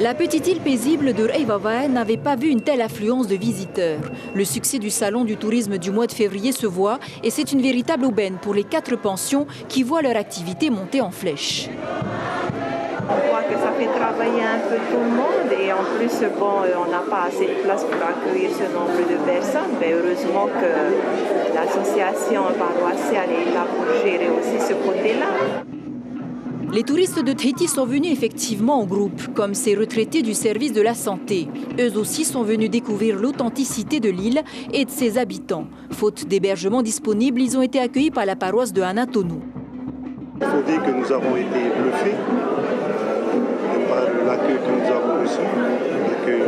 La petite île paisible de Reivavae n'avait pas vu une telle affluence de visiteurs. Le succès du salon du tourisme du mois de février se voit et c'est une véritable aubaine pour les 4 pensions qui voient leur activité monter en flèche. On voit que ça fait travailler un peu tout le monde et en plus, on n'a pas assez de place pour accueillir ce nombre de personnes. Mais heureusement que l'association paroissiale est là pour gérer aussi ce côté-là. Les touristes de Tahiti sont venus effectivement en groupe, comme ces retraités du service de la santé. Eux aussi sont venus découvrir l'authenticité de l'île et de ses habitants. Faute d'hébergement disponible, ils ont été accueillis par la paroisse de Hanatonu. Il faut dire que nous avons été bluffés par l'accueil que nous avons reçu, l'accueil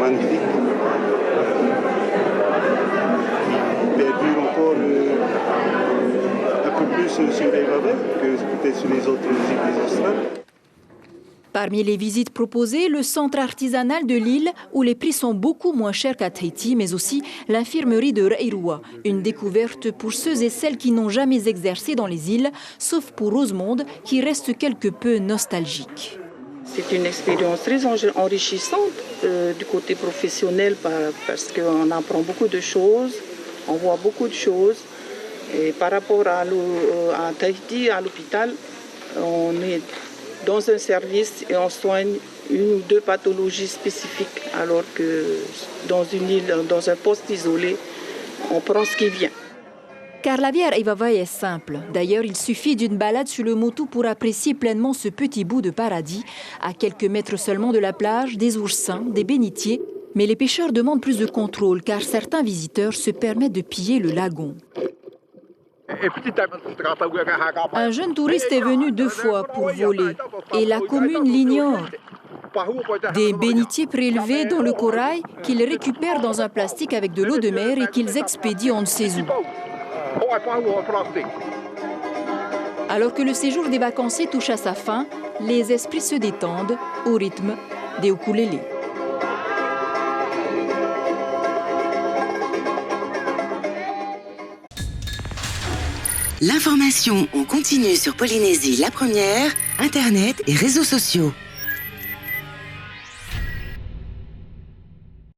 magnifique, qui perdure encore un peu plus sur Reivavae que peut-être sur les autres îles australes. Parmi les visites proposées, le centre artisanal de l'île, où les prix sont beaucoup moins chers qu'à Tahiti, mais aussi l'infirmerie de Reirua, une découverte pour ceux et celles qui n'ont jamais exercé dans les îles, sauf pour Rosemonde, qui reste quelque peu nostalgique. C'est une expérience très enrichissante du côté professionnel parce qu'on apprend beaucoup de choses, on voit beaucoup de choses. Et par rapport à Tahiti, à l'hôpital, on est dans un service et on soigne 1 ou 2 pathologies spécifiques, alors que dans une île, dans un poste isolé, on prend ce qui vient. Car la vie à Reivavae est simple. D'ailleurs, il suffit d'une balade sur le motu pour apprécier pleinement ce petit bout de paradis, à quelques mètres seulement de la plage, des oursins, des bénitiers. Mais les pêcheurs demandent plus de contrôle, car certains visiteurs se permettent de piller le lagon. Un jeune touriste est venu 2 fois pour voler et la commune l'ignore. Des bénitiers prélevés dans le corail qu'ils récupèrent dans un plastique avec de l'eau de mer et qu'ils expédient on ne sait où. Alors que le séjour des vacanciers touche à sa fin, les esprits se détendent au rythme des ukulélés. L'information en continu sur Polynésie la première, Internet et réseaux sociaux.